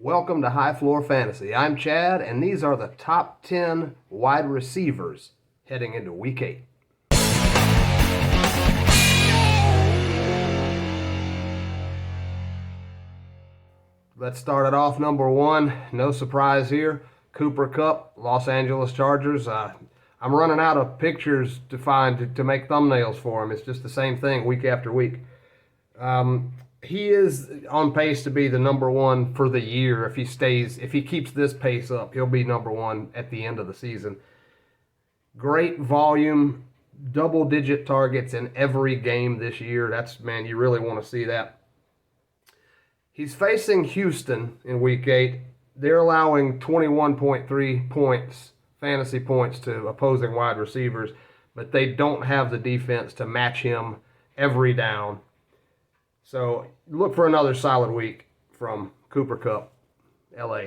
Welcome to High Floor Fantasy. I'm Chad, and these are the top 10 wide receivers heading into Week 8. Let's start it off. Number 1, no surprise here, Kupp, Los Angeles Chargers. I'm running out of pictures to find to make thumbnails for him. It's just the same thing week after week. He is on pace to be the number 1 for the year if he keeps this pace up. He'll be number 1 at the end of the season. Great volume, double-digit targets in every game this year. You really want to see that. He's facing Houston in Week 8. They're allowing 21.3 points, fantasy points, to opposing wide receivers, but they don't have the defense to match him every down. So look for another solid week from Kupp, LA.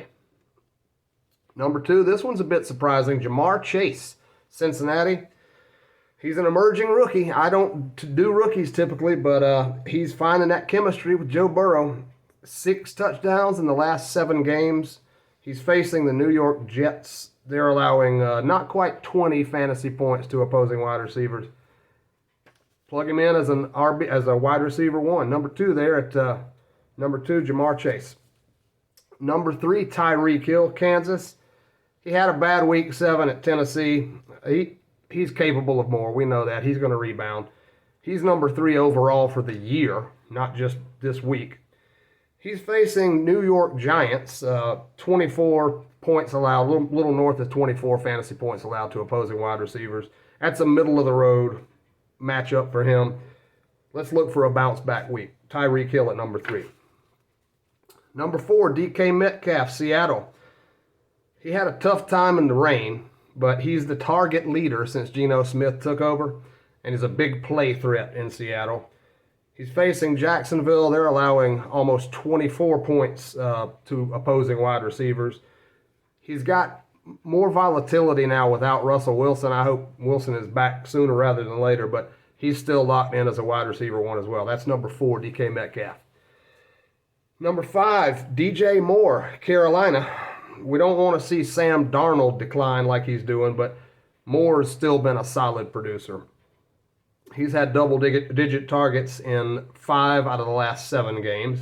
Number 2, this one's a bit surprising. Ja'Marr Chase, Cincinnati. He's an emerging rookie. I don't do rookies typically, but he's finding that chemistry with Joe Burrow. 6 touchdowns in the last 7 games. He's facing the New York Jets. They're allowing not quite 20 fantasy points to opposing wide receivers. Plug him in as a wide receiver 1. Number 2 there at number 2, Ja'Marr Chase. Number 3, Tyreek Hill, Kansas. He had a bad week 7 at Tennessee. He's capable of more. We know that. He's going to rebound. He's number 3 overall for the year, not just this week. He's facing New York Giants, 24 points allowed, a little north of 24 fantasy points allowed to opposing wide receivers. That's a middle-of-the-road matchup for him. Let's look for a bounce-back week. Tyreek Hill at number 3. Number 4, DK Metcalf, Seattle. He had a tough time in the rain, but he's the target leader since Geno Smith took over, and he's a big play threat in Seattle. He's facing Jacksonville. They're allowing almost 24 points to opposing wide receivers. He's got more volatility now without Russell Wilson. I hope Wilson is back sooner rather than later, but he's still locked in as a wide receiver 1 as well. That's number 4, DK Metcalf. Number 5, DJ Moore, Carolina. We don't want to see Sam Darnold decline like he's doing, but Moore has still been a solid producer. He's had double-digit targets in 5 out of the last 7 games.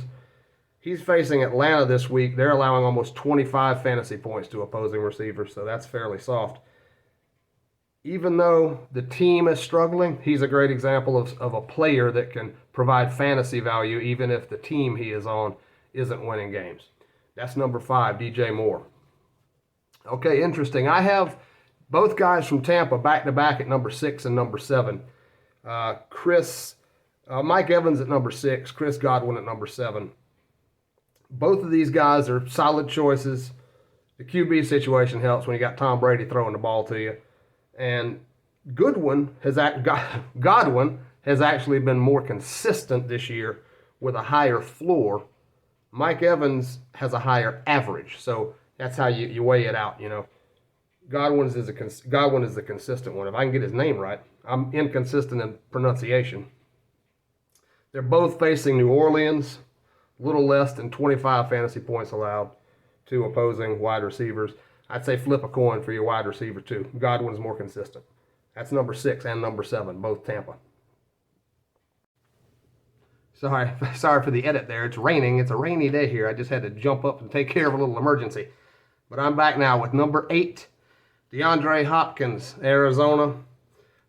He's facing Atlanta this week. They're allowing almost 25 fantasy points to opposing receivers, so that's fairly soft. Even though the team is struggling, he's a great example of a player that can provide fantasy value even if the team he is on isn't winning games. That's number 5, DJ Moore. Okay, interesting. I have both guys from Tampa back-to-back at number 6 and number 7. Mike Evans at number 6, Chris Godwin at number 7. Both of these guys are solid choices. The QB situation helps when you got Tom Brady throwing the ball to you. And Godwin has actually been more consistent this year with a higher floor. Mike Evans has a higher average, so that's how you weigh it out. Godwin is the consistent one. If I can get his name right, I'm inconsistent in pronunciation. They're both facing New Orleans, a little less than 25 fantasy points allowed to opposing wide receivers. I'd say flip a coin for your wide receiver too. Godwin's more consistent. That's number 6 and number 7, both Tampa. Sorry for the edit there. It's raining. It's a rainy day here. I just had to jump up and take care of a little emergency. But I'm back now with number 8, DeAndre Hopkins, Arizona.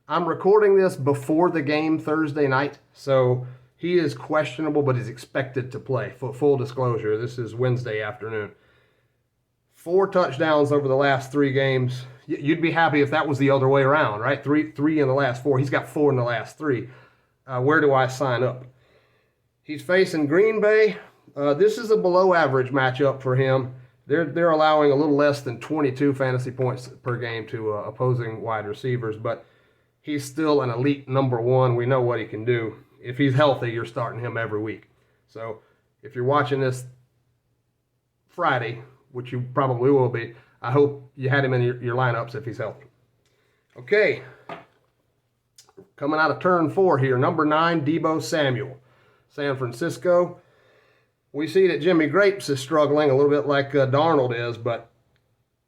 I'm recording this before the game Thursday night, so he is questionable, but is expected to play. Full disclosure, this is Wednesday afternoon. 4 touchdowns over the last 3 games. You'd be happy if that was the other way around, right? Three in the last 4. He's got 4 in the last 3. Where do I sign up? He's facing Green Bay. This is a below-average matchup for him. They're allowing a little less than 22 fantasy points per game to opposing wide receivers, but he's still an elite number 1. We know what he can do. If he's healthy, you're starting him every week. So if you're watching this Friday, which you probably will be, I hope you had him in your lineups if he's healthy. Okay, coming out of turn 4 here, number 9, Deebo Samuel, San Francisco. We see that Jimmy Grapes is struggling a little bit like Darnold is, but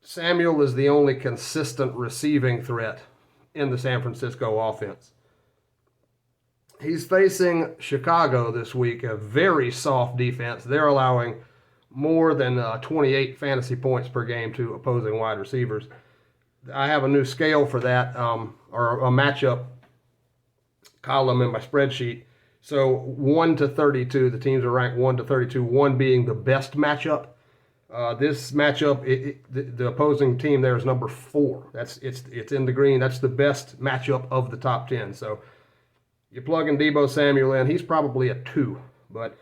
Samuel is the only consistent receiving threat in the San Francisco offense. He's facing Chicago this week, a very soft defense. They're allowing more than 28 fantasy points per game to opposing wide receivers. I have a new scale for that, or a matchup column in my spreadsheet. So 1 to 32, the teams are ranked 1 to 32, 1 being the best matchup. This matchup, the opposing team there is number 4. It's in the green. That's the best matchup of the top 10. So you plug in Deebo Samuel in, he's probably a 2, but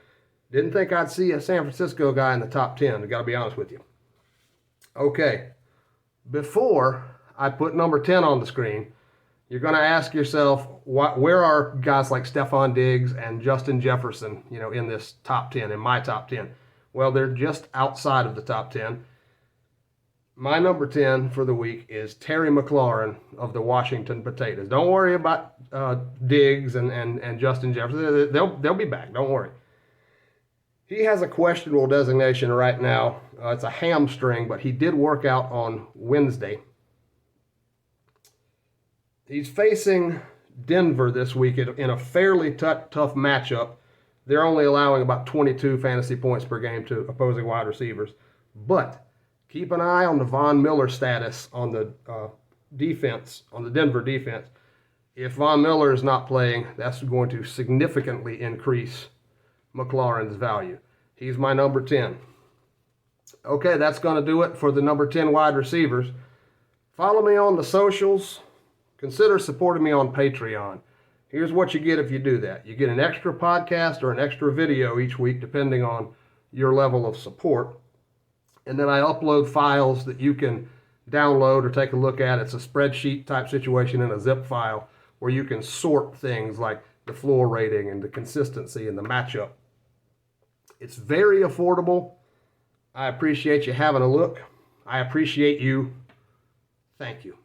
didn't think I'd see a San Francisco guy in the top 10. I got to be honest with you. Okay, before I put number 10 on the screen, you're going to ask yourself, where are guys like Stephon Diggs and Justin Jefferson, in this top 10, in my top 10? Well, they're just outside of the top 10. My number 10 for the week is Terry McLaurin of the Washington Potatoes. Don't worry about Diggs and Justin Jefferson. They'll be back. Don't worry. He has a questionable designation right now. It's a hamstring, but he did work out on Wednesday. He's facing Denver this week in a fairly tough matchup. They're only allowing about 22 fantasy points per game to opposing wide receivers. But keep an eye on the Von Miller status on the defense, on the Denver defense. If Von Miller is not playing, that's going to significantly increase McLaurin's value. He's my number 10. Okay, that's going to do it for the number 10 wide receivers. Follow me on the socials. Consider supporting me on Patreon. Here's what you get if you do that. You get an extra podcast or an extra video each week, depending on your level of support. And then I upload files that you can download or take a look at. It's a spreadsheet type situation in a zip file where you can sort things like the floor rating and the consistency and the matchup. It's very affordable. I appreciate you having a look. I appreciate you. Thank you.